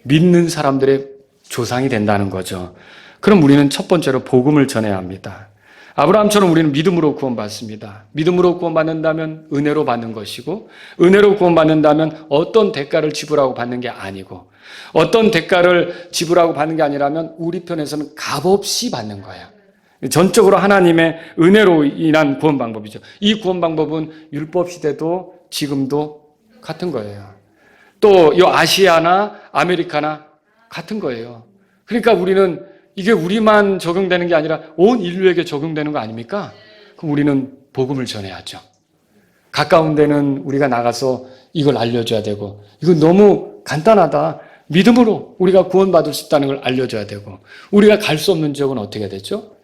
Speaker 1: 믿는 사람들의 조상이 된다는 거죠. 그럼 우리는 첫 번째로 복음을 전해야 합니다. 아브라함처럼 우리는 믿음으로 구원받습니다. 믿음으로 구원받는다면 은혜로 받는 것이고, 은혜로 구원받는다면 어떤 대가를 지불하고 받는 게 아니고, 어떤 대가를 지불하고 받는 게 아니라면 우리 편에서는 값없이 받는 거예요. 전적으로 하나님의 은혜로 인한 구원 방법이죠. 이 구원 방법은 율법 시대도 지금도 같은 거예요. 또 이 아시아나 아메리카나 같은 거예요. 그러니까 우리는 이게 우리만 적용되는 게 아니라 온 인류에게 적용되는 거 아닙니까? 그럼 우리는 복음을 전해야죠. 가까운 데는 우리가 나가서 이걸 알려줘야 되고, 이건 너무 간단하다. 믿음으로 우리가 구원받을 수 있다는 걸 알려줘야 되고, 우리가 갈 수 없는 지역은 어떻게 되죠?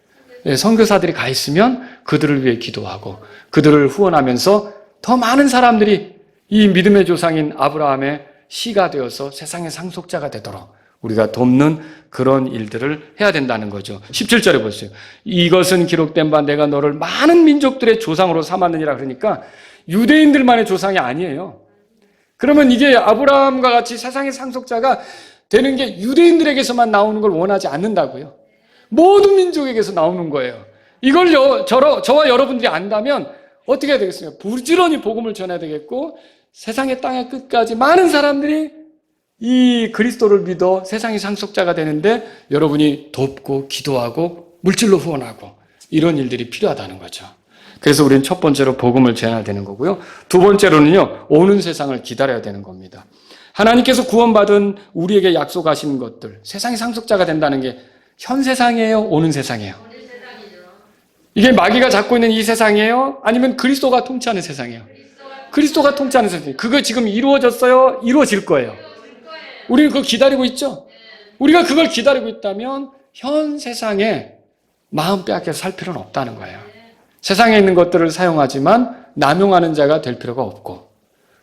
Speaker 1: 선교사들이 가 있으면 그들을 위해 기도하고 그들을 후원하면서 더 많은 사람들이 이 믿음의 조상인 아브라함의 씨가 되어서 세상의 상속자가 되도록 우리가 돕는 그런 일들을 해야 된다는 거죠. 17절에 보세요. 이것은 기록된 바 내가 너를 많은 민족들의 조상으로 삼았느니라. 그러니까 유대인들만의 조상이 아니에요. 그러면 이게 아브라함과 같이 세상의 상속자가 되는 게 유대인들에게서만 나오는 걸 원하지 않는다고요. 모든 민족에게서 나오는 거예요. 이걸 저와 여러분들이 안다면 어떻게 해야 되겠습니까? 부지런히 복음을 전해야 되겠고, 세상의 땅의 끝까지 많은 사람들이 이 그리스도를 믿어 세상의 상속자가 되는데 여러분이 돕고 기도하고 물질로 후원하고 이런 일들이 필요하다는 거죠. 그래서 우리는 첫 번째로 복음을 전해야 되는 거고요. 두 번째로는요, 오는 세상을 기다려야 되는 겁니다. 하나님께서 구원받은 우리에게 약속하신 것들, 세상의 상속자가 된다는 게 현 세상이에요? 오는 세상이에요? 이게 마귀가 잡고 있는 이 세상이에요? 아니면 그리스도가 통치하는 세상이에요? 그리스도가 통치하는 세상이에요. 그거 지금 이루어졌어요? 이루어질 거예요. 우리는 그걸 기다리고 있죠? 우리가 그걸 기다리고 있다면 현 세상에 마음 빼앗겨 살 필요는 없다는 거예요. 세상에 있는 것들을 사용하지만 남용하는 자가 될 필요가 없고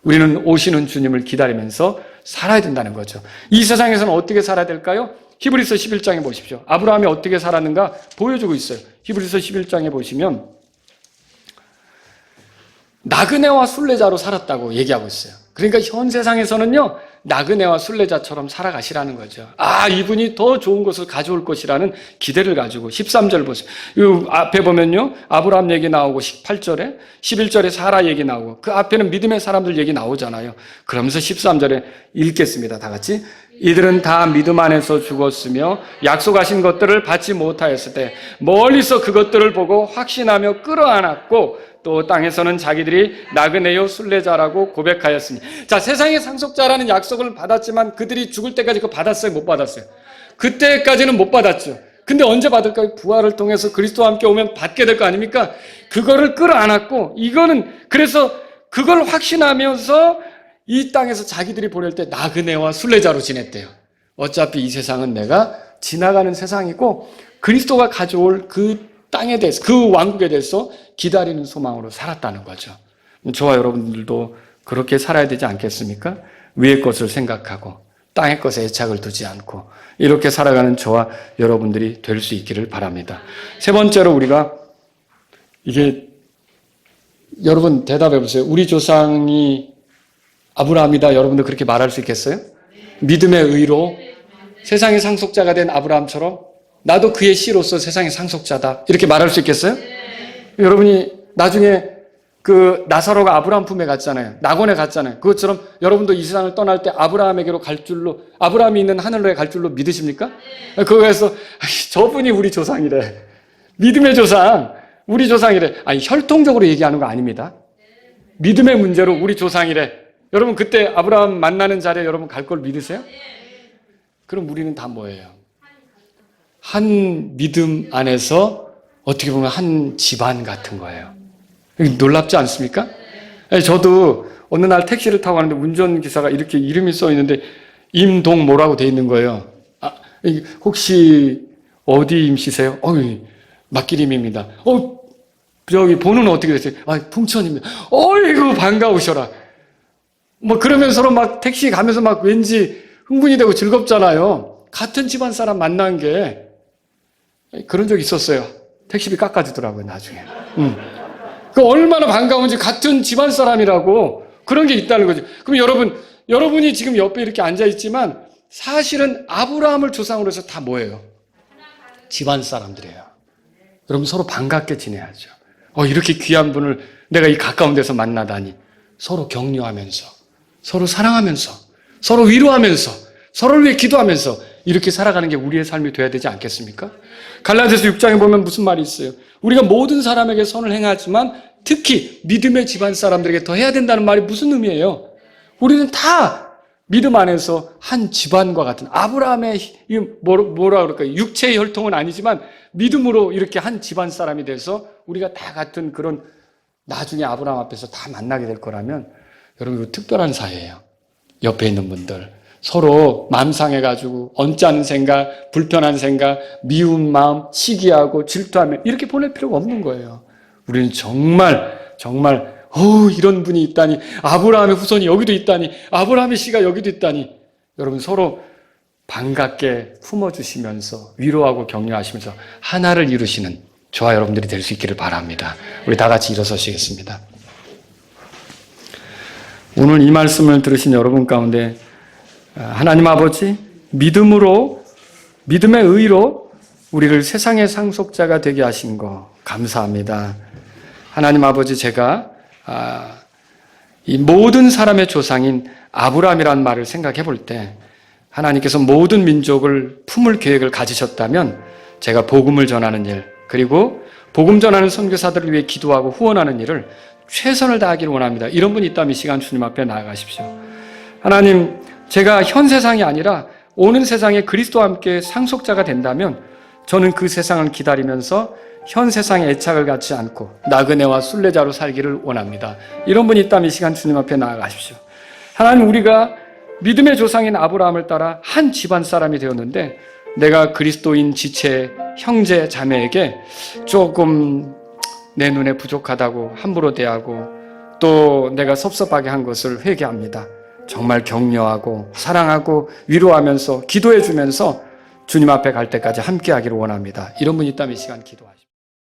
Speaker 1: 우리는 오시는 주님을 기다리면서 살아야 된다는 거죠. 이 세상에서는 어떻게 살아야 될까요? 히브리서 11장에 보십시오. 아브라함이 어떻게 살았는가 보여주고 있어요. 히브리서 11장에 보시면 나그네와 순례자로 살았다고 얘기하고 있어요. 그러니까 현 세상에서는요, 나그네와 순례자처럼 살아가시라는 거죠. 아, 이분이 더 좋은 것을 가져올 것이라는 기대를 가지고 13절 보세요. 이 앞에 보면요, 아브라함 얘기 나오고 8절에 11절에 사라 얘기 나오고 그 앞에는 믿음의 사람들 얘기 나오잖아요. 그러면서 13절에 읽겠습니다. 다 같이. 이들은 다 믿음 안에서 죽었으며 약속하신 것들을 받지 못하였을 때 멀리서 그것들을 보고 확신하며 끌어안았고 또 땅에서는 자기들이 나그네요 순례자라고 고백하였으니. 자, 세상의 상속자라는 약속을 받았지만 그들이 죽을 때까지 그거 받았어요? 못 받았어요? 그때까지는 못 받았죠. 근데 언제 받을까요? 부활을 통해서 그리스도와 함께 오면 받게 될 거 아닙니까? 그거를 끌어안았고, 이거는 그래서 그걸 확신하면서 이 땅에서 자기들이 보낼 때 나그네와 순례자로 지냈대요. 어차피 이 세상은 내가 지나가는 세상이고 그리스도가 가져올 그 땅에 대해서, 그 왕국에 대해서 기다리는 소망으로 살았다는 거죠. 저와 여러분들도 그렇게 살아야 되지 않겠습니까? 위의 것을 생각하고 땅의 것에 애착을 두지 않고 이렇게 살아가는 저와 여러분들이 될 수 있기를 바랍니다. 세 번째로 우리가 이게, 여러분 대답해 보세요. 우리 조상이 아브라함이다. 여러분들 그렇게 말할 수 있겠어요? 믿음의 의로 세상의 상속자가 된 아브라함처럼 나도 그의 씨로서 세상의 상속자다. 이렇게 말할 수 있겠어요? 여러분이 나중에 그 나사로가 아브라함 품에 갔잖아요. 낙원에 갔잖아요. 그것처럼 여러분도 이 세상을 떠날 때 아브라함에게로 갈 줄로, 아브라함이 있는 하늘로에 갈 줄로 믿으십니까? 그거에서 저분이 우리 조상이래. 믿음의 조상, 우리 조상이래. 아니, 혈통적으로 얘기하는 거 아닙니다. 믿음의 문제로 우리 조상이래. 여러분 그때 아브라함 만나는 자리에 여러분 갈 걸 믿으세요? 그럼 우리는 다 뭐예요? 한 믿음 안에서 어떻게 보면 한 집안 같은 거예요. 놀랍지 않습니까? 저도 어느 날 택시를 타고 가는데 운전기사가 이렇게 이름이 써 있는데 임동모라고 돼 있는 거예요. 아, 혹시 어디 임씨세요? 막기림입니다. 저기 본은 어떻게 되세요? 풍천입니다. 어이구 반가우셔라. 뭐 그러면서 서로 막 택시 가면서 막 왠지 흥분이 되고 즐겁잖아요. 같은 집안 사람 만난 게 그런 적 있었어요. 택시비 깎아주더라고요, 나중에. 그 얼마나 반가운지, 같은 집안 사람이라고 그런 게 있다는 거죠. 그럼 여러분이 지금 옆에 이렇게 앉아있지만 사실은 아브라함을 조상으로 해서 다 뭐예요? 집안 사람들이에요. 여러분 서로 반갑게 지내야죠. 이렇게 귀한 분을 내가 이 가까운 데서 만나다니. 서로 격려하면서, 서로 사랑하면서, 서로 위로하면서, 서로를 위해 기도하면서 이렇게 살아가는 게 우리의 삶이 돼야 되지 않겠습니까? 갈라디아서 6장에 보면 무슨 말이 있어요? 우리가 모든 사람에게 선을 행하지만 특히 믿음의 집안 사람들에게 더 해야 된다는 말이 무슨 의미예요? 우리는 다 믿음 안에서 한 집안과 같은, 아브라함의 뭐라 그럴까요? 육체의 혈통은 아니지만 믿음으로 이렇게 한 집안 사람이 돼서 우리가 다 같은 그런, 나중에 아브라함 앞에서 다 만나게 될 거라면 여러분 이거 특별한 사이예요. 옆에 있는 분들 서로 마음 상해가지고 언짢은 생각, 불편한 생각, 미운 마음, 시기하고 질투하며 이렇게 보낼 필요가 없는 거예요. 우리는 정말 이런 분이 있다니, 아브라함의 후손이 여기도 있다니, 아브라함의 씨가 여기도 있다니, 여러분 서로 반갑게 품어주시면서 위로하고 격려하시면서 하나를 이루시는 저와 여러분들이 될 수 있기를 바랍니다. 우리 다 같이 일어서시겠습니다. 오늘 이 말씀을 들으신 여러분 가운데 하나님 아버지, 믿음의 의로 우리를 세상의 상속자가 되게 하신 거 감사합니다. 하나님 아버지, 제가 이 모든 사람의 조상인 아브라함이라는 말을 생각해 볼 때 하나님께서 모든 민족을 품을 계획을 가지셨다면 제가 복음을 전하는 일, 그리고 복음 전하는 선교사들을 위해 기도하고 후원하는 일을 최선을 다하기를 원합니다. 이런 분이 있다면 이 시간 주님 앞에 나아가십시오. 하나님, 제가 현 세상이 아니라 오는 세상에 그리스도와 함께 상속자가 된다면 저는 그 세상을 기다리면서 현 세상의 애착을 갖지 않고 나그네와 순례자로 살기를 원합니다. 이런 분이 있다면 이 시간 주님 앞에 나아가십시오. 하나님, 우리가 믿음의 조상인 아브라함을 따라 한 집안 사람이 되었는데 내가 그리스도인 지체, 형제, 자매에게 조금 내 눈에 부족하다고 함부로 대하고 또 내가 섭섭하게 한 것을 회개합니다. 정말 격려하고 사랑하고 위로하면서 기도해 주면서 주님 앞에 갈 때까지 함께 하기를 원합니다. 이런 분이 있다면 이 시간 기도하십시오.